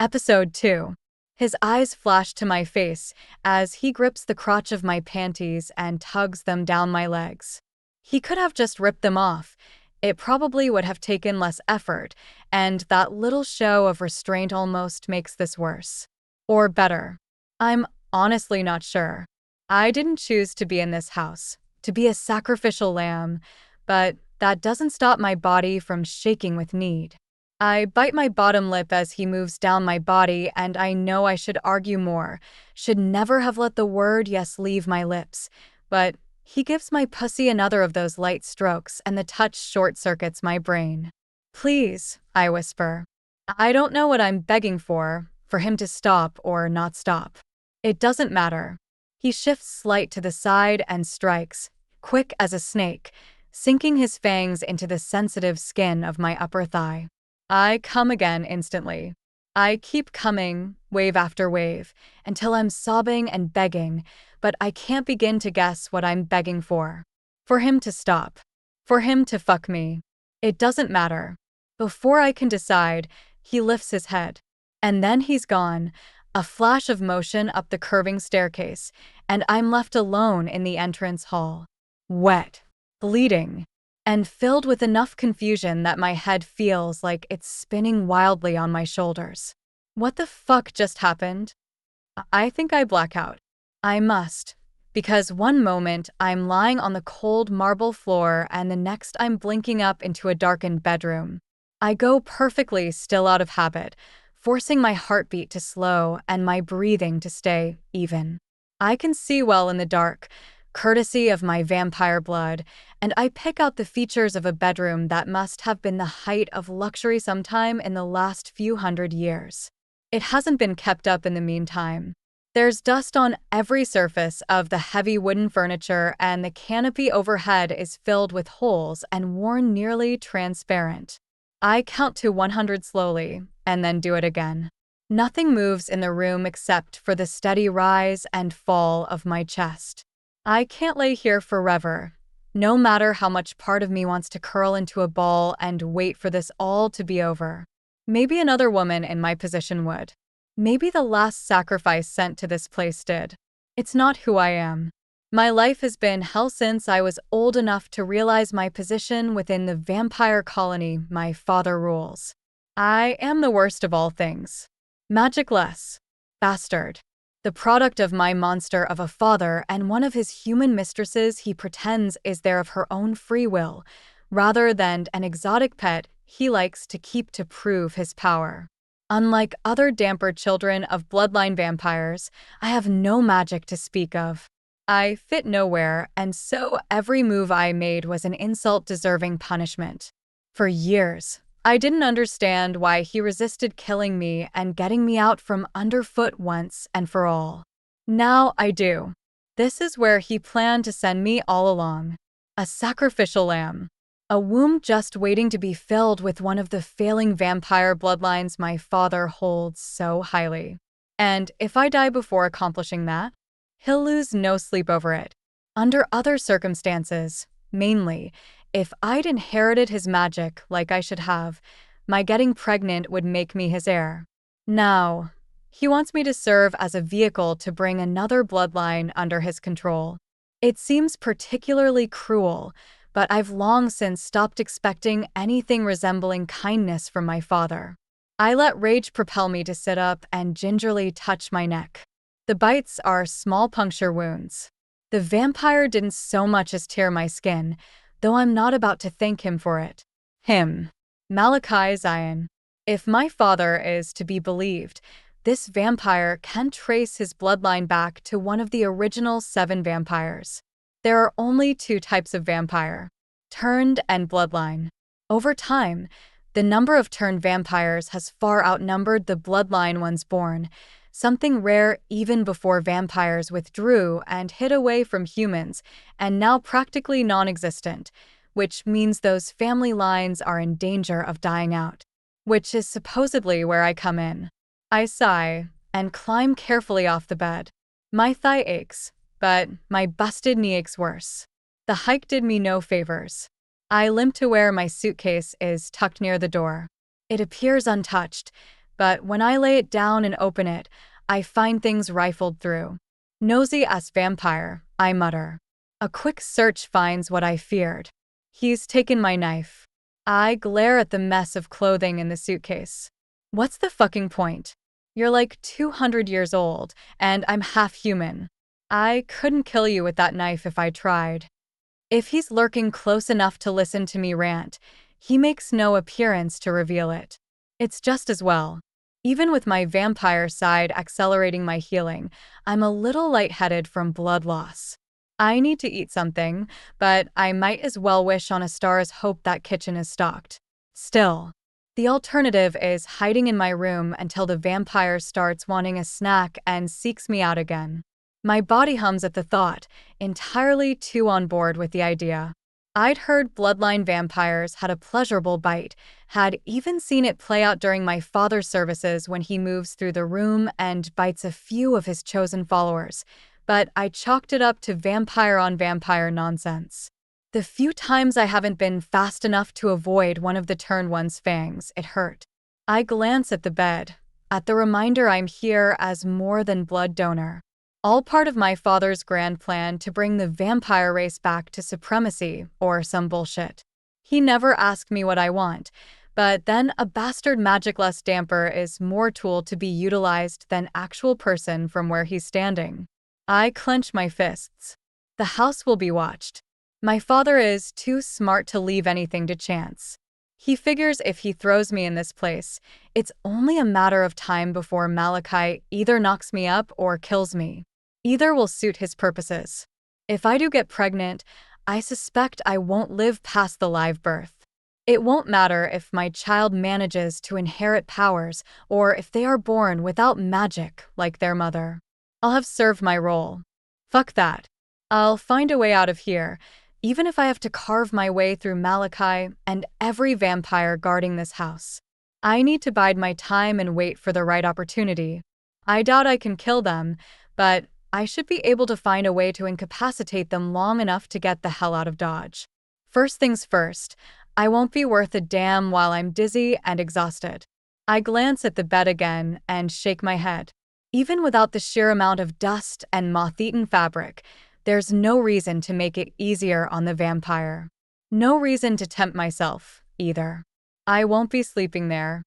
Episode 2. His eyes flash to my face as he grips the crotch of my panties and tugs them down my legs. He could have just ripped them off. It probably would have taken less effort, and that little show of restraint almost makes this worse. Or better. I'm honestly not sure. I didn't choose to be in this house, to be a sacrificial lamb, but that doesn't stop my body from shaking with need. I bite my bottom lip as he moves down my body, and I know I should argue more, should never have let the word yes leave my lips. But he gives my pussy another of those light strokes, and the touch short-circuits my brain. Please, I whisper. I don't know what I'm begging for him to stop or not stop. It doesn't matter. He shifts slight to the side and strikes, quick as a snake, sinking his fangs into the sensitive skin of my upper thigh. I come again instantly. I keep coming, wave after wave, until I'm sobbing and begging, but I can't begin to guess what I'm begging for. For him to stop. For him to fuck me. It doesn't matter. Before I can decide, he lifts his head. And then he's gone, a flash of motion up the curving staircase, and I'm left alone in the entrance hall. Wet. Bleeding. And filled with enough confusion that my head feels like it's spinning wildly on my shoulders. What the fuck just happened? I think I black out. I must, because one moment I'm lying on the cold marble floor and the next I'm blinking up into a darkened bedroom. I go perfectly still out of habit, forcing my heartbeat to slow and my breathing to stay even. I can see well in the dark, courtesy of my vampire blood, and I pick out the features of a bedroom that must have been the height of luxury sometime in the last few hundred years. It hasn't been kept up in the meantime. There's dust on every surface of the heavy wooden furniture, and the canopy overhead is filled with holes and worn nearly transparent. I count to 100 slowly, and then do it again. Nothing moves in the room except for the steady rise and fall of my chest. I can't lay here forever, no matter how much part of me wants to curl into a ball and wait for this all to be over. Maybe another woman in my position would. Maybe the last sacrifice sent to this place did. It's not who I am. My life has been hell since I was old enough to realize my position within the vampire colony my father rules. I am the worst of all things. Magicless. Bastard. The product of my monster of a father and one of his human mistresses he pretends is there of her own free will, rather than an exotic pet he likes to keep to prove his power. Unlike other damper children of bloodline vampires, I have no magic to speak of. I fit nowhere, and so every move I made was an insult deserving punishment. For years, I didn't understand why he resisted killing me and getting me out from underfoot once and for all. Now I do. This is where he planned to send me all along. A sacrificial lamb. A womb just waiting to be filled with one of the failing vampire bloodlines my father holds so highly. And if I die before accomplishing that, he'll lose no sleep over it. Under other circumstances, mainly, if I'd inherited his magic like I should have, my getting pregnant would make me his heir. Now, he wants me to serve as a vehicle to bring another bloodline under his control. It seems particularly cruel, but I've long since stopped expecting anything resembling kindness from my father. I let rage propel me to sit up and gingerly touch my neck. The bites are small puncture wounds. The vampire didn't so much as tear my skin, though I'm not about to thank him for it. Him. Malachi Zion. If my father is to be believed, this vampire can trace his bloodline back to one of the original 7 vampires. There are only 2 types of vampire: turned and bloodline. Over time, the number of turned vampires has far outnumbered the bloodline ones born, something rare even before vampires withdrew and hid away from humans, and now practically non-existent, which means those family lines are in danger of dying out. Which is supposedly where I come in. I sigh and climb carefully off the bed. My thigh aches, but my busted knee aches worse. The hike did me no favors. I limp to where my suitcase is tucked near the door. It appears untouched, but when I lay it down and open it, I find things rifled through. Nosy as vampire, I mutter. A quick search finds what I feared. He's taken my knife. I glare at the mess of clothing in the suitcase. What's the fucking point? You're like 200 years old, and I'm half human. I couldn't kill you with that knife if I tried. If he's lurking close enough to listen to me rant, he makes no appearance to reveal it. It's just as well. Even with my vampire side accelerating my healing, I'm a little lightheaded from blood loss. I need to eat something, but I might as well wish on a star's hope that kitchen is stocked. Still, the alternative is hiding in my room until the vampire starts wanting a snack and seeks me out again. My body hums at the thought, entirely too on board with the idea. I'd heard bloodline vampires had a pleasurable bite, had even seen it play out during my father's services when he moves through the room and bites a few of his chosen followers, but I chalked it up to vampire on vampire nonsense. The few times I haven't been fast enough to avoid one of the turned one's fangs, it hurt. I glance at the bed, at the reminder I'm here as more than blood donor. All part of my father's grand plan to bring the vampire race back to supremacy or some bullshit. He never asked me what I want, but then a bastard magic-less damper is more tool to be utilized than actual person from where he's standing. I clench my fists. The house will be watched. My father is too smart to leave anything to chance. He figures if he throws me in this place, it's only a matter of time before Malachi either knocks me up or kills me. Either will suit his purposes. If I do get pregnant, I suspect I won't live past the live birth. It won't matter if my child manages to inherit powers or if they are born without magic like their mother. I'll have served my role. Fuck that. I'll find a way out of here, even if I have to carve my way through Malachi and every vampire guarding this house. I need to bide my time and wait for the right opportunity. I doubt I can kill them, but I should be able to find a way to incapacitate them long enough to get the hell out of Dodge. First things first, I won't be worth a damn while I'm dizzy and exhausted. I glance at the bed again and shake my head. Even without the sheer amount of dust and moth-eaten fabric, there's no reason to make it easier on the vampire. No reason to tempt myself, either. I won't be sleeping there.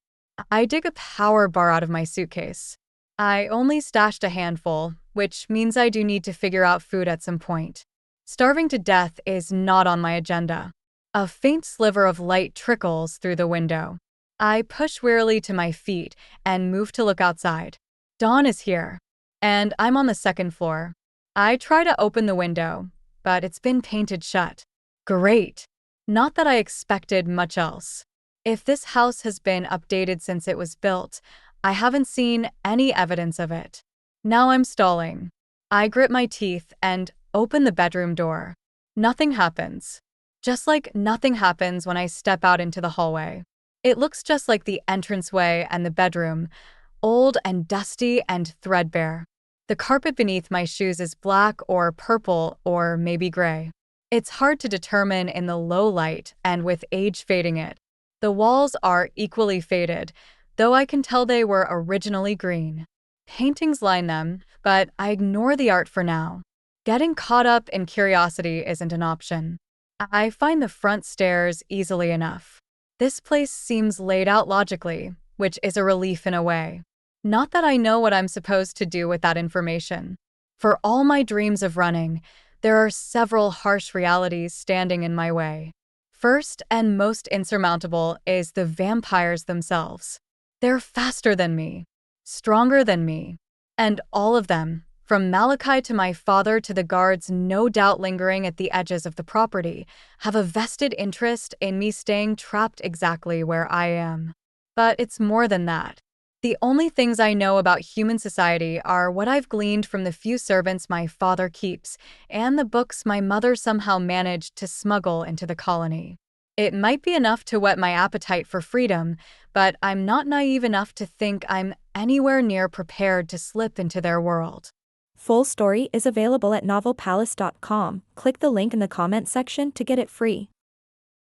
I dig a power bar out of my suitcase. I only stashed a handful, which means I do need to figure out food at some point. Starving to death is not on my agenda. A faint sliver of light trickles through the window. I push wearily to my feet and move to look outside. Dawn is here, and I'm on the second floor. I try to open the window, but it's been painted shut. Great. Not that I expected much else. If this house has been updated since it was built, I haven't seen any evidence of it. Now I'm stalling. I grit my teeth and open the bedroom door. Nothing happens. Just like nothing happens when I step out into the hallway. It looks just like the entranceway and the bedroom, old and dusty and threadbare. The carpet beneath my shoes is black or purple or maybe gray. It's hard to determine in the low light and with age fading it. The walls are equally faded, though I can tell they were originally green. Paintings line them, but I ignore the art for now. Getting caught up in curiosity isn't an option. I find the front stairs easily enough. This place seems laid out logically, which is a relief in a way. Not that I know what I'm supposed to do with that information. For all my dreams of running, there are several harsh realities standing in my way. First and most insurmountable is the vampires themselves. They're faster than me, stronger than me, and all of them, from Malachi to my father to the guards no doubt lingering at the edges of the property, have a vested interest in me staying trapped exactly where I am. But it's more than that. The only things I know about human society are what I've gleaned from the few servants my father keeps and the books my mother somehow managed to smuggle into the colony. It might be enough to whet my appetite for freedom, but I'm not naive enough to think I'm anywhere near prepared to slip into their world. Full story is available at novelpalace.com. Click the link in the comment section to get it free.